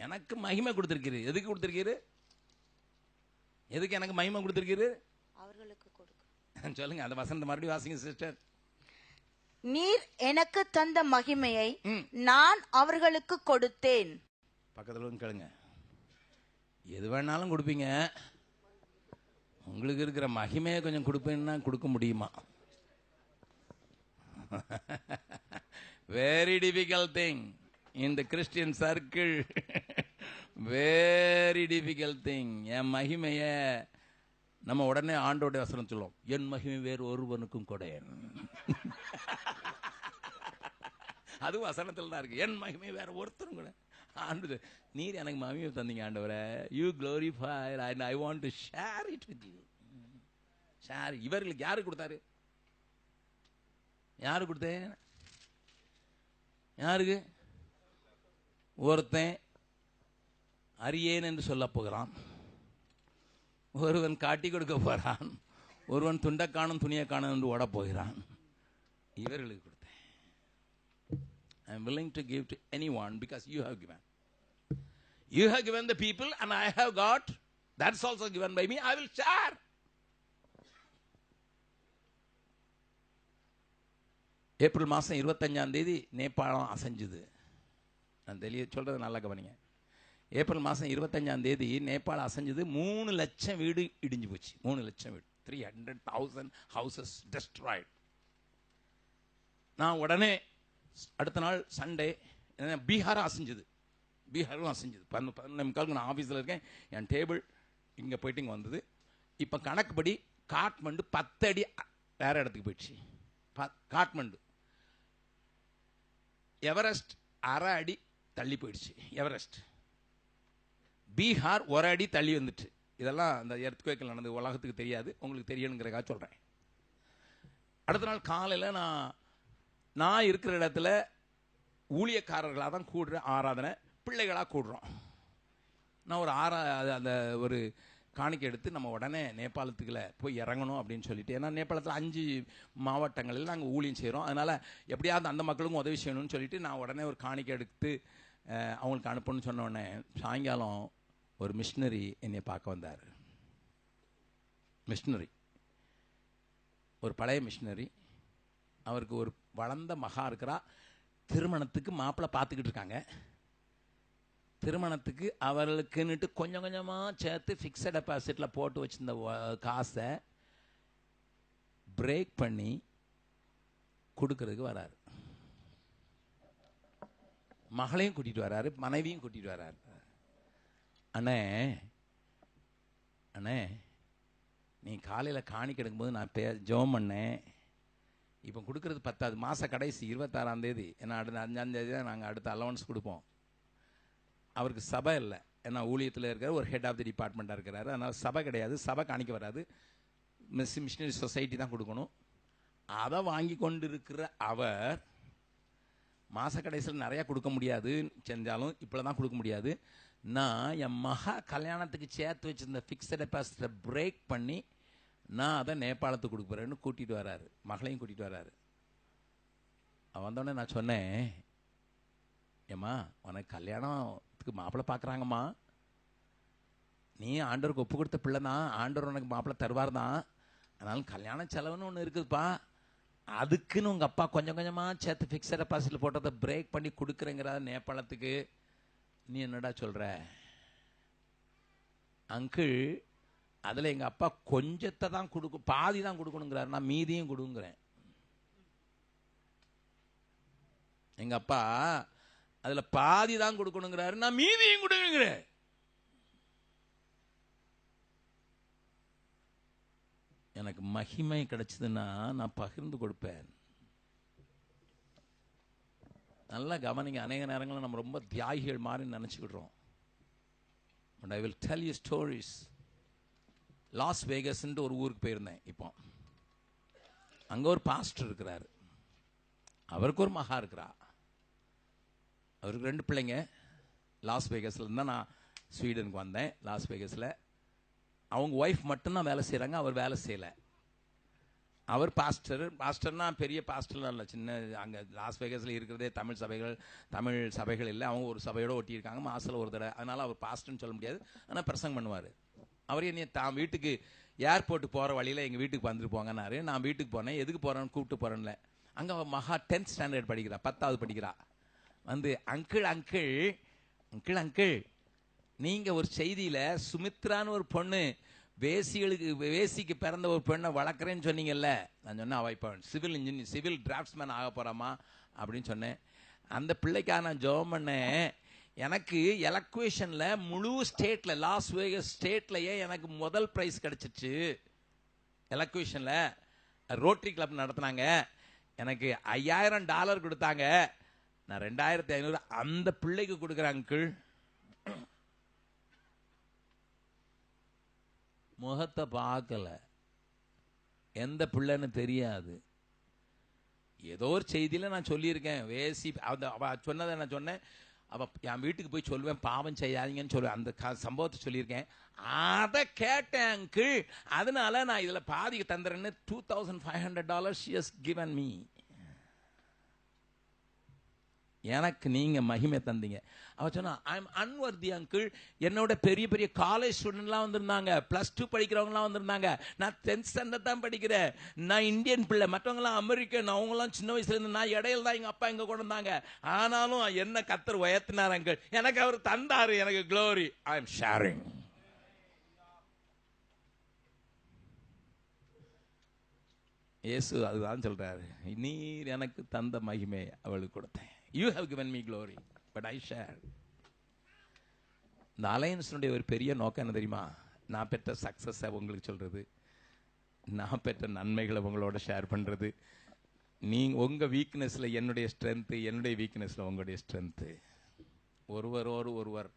எனக்கு மகிமை கொடுத்திருக்கிறீர். எதுக்கு கொடுத்திருக்கீரு? எதுக்கு எனக்கு மகிமை கொடுத்திருக்கீரு? அவர்களுக்கு கொடுக்க. சொல்லுங்க அந்த வசனத்தை மறுபடியும் வாசிங்க சிஸ்டர். நீர் எனக்கு தந்த மகிமையை நான் அவர்களுக்கு கொடுத்தேன். பக்கத்துல கேளுங்க. எது வேணாலும் கொடுப்பீங்க, உங்களுக்கு இருக்கிற மகிமையை கொஞ்சம் கொடுப்பேன்னா கொடுக்க முடியுமா? Very difficult thing in the Christian circle. Very difficult thing. என் மகிமைய நம்ம உடனே ஆண்டோட வசனம் சொல்லுவோம், என் மகிமை வேறு ஒருவனுக்கும் கொடேன். அது வசனத்தில் தான் இருக்கு. என் மகிமை வேற ஒருத்தரும் கூட. ஆண்டு நீர் எனக்கு மகிமை தந்தீங்க ஆண்டவரே. You glorify and I want to share it with you. Share. இவர்களுக்கு யாரு கொடுத்தாரு? யாரு கொடுத்தேன்? யாருக்கு? ஒருத்தன் அறியேன் என்று சொல்ல போகிறான், ஒருவன் காட்டி கொடுக்க போறான், ஒருவன் துண்டை காணும் துணியை காணும் என்று ஓட போகிறான். இவர்களுக்கு கொடுத்தேன். I am willing to give to anyone because you have given. You have given the people and I have got. That's also given by me. I will share. April மாதம் 25ஆம் தேதி நேபாளம் அசைஞ்சுது. நான் சொல்றது நல்லா கவனிங்க. ஏப்ரல் மாதம் 25ஆம் தேதி நேபாளம் அசைஞ்சது. 3 லட்சம் வீடு இடிஞ்சு போச்சு. 3 லட்சம் வீடு. 300,000 houses destroyed. நான் உடனே அடுத்த நாள் சண்டே பீகாரும் அசைஞ்சுது. பீகாரும் அசைஞ்சுது. 11:15 நான் ஆஃபீஸில் இருக்கேன். என் டேபிள் இங்கே போயிட்டு இங்கே வந்தது. இப்போ கணக்குப்படி காட்மண்டு 10 அடி வேற இடத்துக்கு போயிடுச்சு. காட்மண்டு எவரெஸ்ட் 1/2 அடி தள்ளி போயிடுச்சு. எவரெஸ்ட். பீகார் 1 அடி தள்ளி வந்துட்டு. இதெல்லாம் அந்த எர்த்குவேக்கில் நடந்தது. உலகத்துக்கு தெரியாது, உங்களுக்கு தெரியணுங்கிறக்காக சொல்கிறேன். அடுத்த நாள் காலையில் நான் இருக்கிற இடத்துல ஊழியக்காரர்களாக தான் கூடுற ஆராதனை, பிள்ளைகளாக கூடுறோம். நான் அந்த ஒரு காணிக்கை எடுத்து நம்ம உடனே நேபாளத்துக்குள்ள போய் இறங்கணும் அப்படின்னு சொல்லிட்டு, ஏன்னா நேபாளத்தில் 5 மாவட்டங்களில் நாங்கள் ஊழியம் செய்கிறோம். அதனால் எப்படியாவது அந்த மக்களுக்கும் உதவி செய்யணும்னு சொல்லிட்டு நான் உடனே ஒரு காணிக்கை எடுத்து அவங்களுக்கு அனுப்பணும்னு சொன்ன உடனே சாயங்காலம் ஒரு மிஷினரி என்னை பார்க்க வந்தார். மிஷினரி, ஒரு பழைய மிஷினரி. அவருக்கு ஒரு வளர்ந்த மகா இருக்கிறா. திருமணத்துக்கு மாப்பிள்ளை பார்த்துக்கிட்டு இருக்காங்க. திருமணத்துக்கு அவர்களுக்குன்னுட்டு கொஞ்சம் கொஞ்சமாக சேர்த்து ஃபிக்ஸட் டெபாசிட்டில் போட்டு வச்சிருந்த காசை பிரேக் பண்ணி கொடுக்கறதுக்கு வராரு. மகளையும் கூட்டிகிட்டு வராரு, மனைவியும் கூட்டிகிட்டு வராரு. அண்ணே அண்ணே, நீ காலையில் காணிக்கை எடுக்கும்போது நான் ஜெபம் பண்ணேன். இப்போ கொடுக்கறது 10வது மாத கடைசி 26ஆம் தேதி. ஏன்னா அடுத்த 5ஆம் தேதி தான் நாங்கள் அடுத்த அலவன்ஸ் கொடுப்போம். அவருக்கு சபை இல்லை, ஏன்னா ஊழியத்தில் இருக்கிற ஒரு ஹெட் ஆஃப் தி டிபார்ட்மெண்ட்டாக இருக்கிறாரு. அதனால் சபை கிடையாது, சபை காணிக்க வராது, மிஷினரி சொசைட்டி தான் கொடுக்கணும். அதை வாங்கி கொண்டு இருக்கிற அவர் மாத கடைசியில் நிறையா கொடுக்க முடியாது, செஞ்சாலும் இப்போல தான் கொடுக்க முடியாது. நான் என் மகா கல்யாணத்துக்கு சேர்த்து வச்சுருந்த ஃபிக்ஸட் டெபாசிட்டை பிரேக் பண்ணி நான் அதை நேபாளத்துக்கு கொடுக்க போகிறேன்னு கூட்டிகிட்டு வராரு. மகளையும் கூட்டிகிட்டு வராரு. வந்தோடனே நான் சொன்னேன், ஏம்மா உனக்கு கல்யாணத்துக்கு மாப்பிள்ளை பார்க்குறாங்கம்மா, நீ ஆண்டவருக்கு ஒப்பு கொடுத்த பிள்ளை தான், ஆண்டவர் உனக்கு மாப்பிள்ளை தருவார் தான், ஆனாலும் கல்யாண செலவுன்னு ஒன்று இருக்குதுப்பா, அதுக்குன்னு உங்கள் அப்பா கொஞ்சம் கொஞ்சமாக சேர்த்து ஃபிக்ஸட் டெபாசிட்டில் போட்டதை பிரேக் பண்ணி கொடுக்குறேங்கிற நேபாளத்துக்கு. நீ என்னடா சொல்கிற? அங்கிள், அதில் எங்கள் அப்பா கொஞ்சத்தை தான் கொடுக்கும், பாதி தான் கொடுக்கணுங்கிறாரு, நான் மீதியும் கொடுங்கிறேன். எங்கள் அப்பா அதில் பாதி தான் கொடுக்கணுங்கிறாரு, நான் மீதியும் கொடுங்கிறேன். எனக்கு மகிமை கிடைச்சதுன்னா நான் பகிர்ந்து கொடுப்பேன். நல்லா கவனிங்க. அநேக நேரங்களில் நம்ம ரொம்ப தியாகிகள் மாதிரி நினச்சிக்கிடுறோம். But I will tell you stories. Las வேகஸ்ன்ட்டு ஒரு ஊருக்கு போயிருந்தேன். இப்போ அங்கே ஒரு பாஸ்டர் இருக்கிறார், அவருக்கு ஒரு மகா இருக்கிறா, அவருக்கு 2 பிள்ளைங்க. லாஸ் வேகஸில் இருந்தால் நான் ஸ்வீடனுக்கு வந்தேன். லாஸ் வேகஸில் அவங்க ஒய்ஃப் மட்டும்தான் வேலை செய்கிறாங்க, அவர் வேலை செய்யலை. அவர் பாஸ்டர்னா பெரிய பாஸ்டர்லாம் இல்லை, சின்ன அங்கே லாஸ் வேகஸில் இருக்கிறதே தமிழ் சபைகள் இல்லை. அவங்க ஒரு சபையோடு ஒட்டியிருக்காங்க, மாதத்தில் ஒரு தடவை. அதனால் அவர் பாஸ்டர்னு சொல்ல முடியாது, ஆனால் பிரசங்கம் பண்ணுவார். அவர் என்னை தான் வீட்டுக்கு ஏர்போர்ட்டுக்கு போகிற வழியில் எங்கள் வீட்டுக்கு வந்துட்டு போங்கன்னாரு. நான் வீட்டுக்கு போனேன். எதுக்கு போகிறேன்னு கூப்பிட்டு போகிறேன்ல. அங்கே அவள் மகா 10th ஸ்டாண்டர்ட் படிக்கிறா, 10வது படிக்கிறா. வந்து அங்கிள் நீங்கள் ஒரு செய்தியில் சுமித்ரான்னு ஒரு பொண்ணு வேசிக்கு பிறந்த ஒரு பெண்ணை வளர்க்குறேன்னு சொன்னீங்கல்ல. நான் சொன்னேன், அவள் இப்போ சிவில் டிராஃப்ட்ஸ்மேன் ஆக போகிறாமா அப்படின்னு சொன்னேன். அந்த பிள்ளைக்காக நான் ஜெபம் பண்ணேன். எனக்கு எலக்வேஷனில் முழு ஸ்டேட்டில், லாஸ் வேகஸ் ஸ்டேட்லையே எனக்கு முதல் ப்ரைஸ் கிடச்சிச்சு. எலக்வேஷனில் ரோட்டரி கிளப் நடத்தினாங்க. எனக்கு $5000 கொடுத்தாங்க. நான் 2500 அந்த பிள்ளைக்கு கொடுக்குறேன் அங்கிள். முகத்தை பார்க்கல, எந்த பிள்ளைன்னு தெரியாது. ஏதோ ஒரு செய்தியில் நான் சொல்லியிருக்கேன். அவ சொன்னதை நான் சொன்னேன். என் வீட்டுக்கு போய் சொல்லுவேன், பாவம் செய்யாதீங்கன்னு சொல்லுவேன். அந்த சம்பவத்தை சொல்லியிருக்கேன். அதை கேட்டேன் அங்கிள். அதனால நான் இதில் பாதிக்கு தந்துறேன்னு $2500 she has given me. எனக்கு நீங்க மகிமை தந்தீங்க. அவ சொன்னா, ஐ எம் அன்வர்தி அங்கிள். என்னோட பெரிய பெரிய காலேஜ் ஸ்டூடெண்ட்லாம் வந்திருந்தாங்க, +2 படிக்கிறவங்கலாம் வந்திருந்தாங்க. நான் 10th ஸ்டாண்டர்ட் தான் படிக்கிறேன். நான் இந்தியன் பிள்ளை, மற்றவங்களாம் அமெரிக்கன். அவங்களாம் சின்ன வயசுல இருந்து, நான் இடையில தான் எங்க அப்பா இங்க கொண்டு வந்தாங்க. ஆனாலும் என்ன கர்த்தர் உயர்த்தினார் அங்கிள். எனக்கு அவர் தந்தாரு, எனக்கு க்ளோரி. I am sharing. இயேசு அதுதான் சொல்றாரு, நீர் எனக்கு தந்த மகிமை அவளுக்கு கொடுத்தேன். You have given me glory, but I share. இந்த அலையன்ஸுடைய ஒரு பெரிய நோக்கம் என்ன தெரியுமா? நான் பெற்ற சக்ஸஸை உங்களுக்கு சொல்றது, நான் பெற்ற நன்மைகளை உங்களோட ஷேர் பண்றது. உங்க வீக்னஸ்ல என்னுடைய ஸ்ட்ரென்த்து, என்னுடைய வீக்னஸ்ல உங்களுடைய ஸ்ட்ரென்த்து. ஒருவரோடு ஒருவர்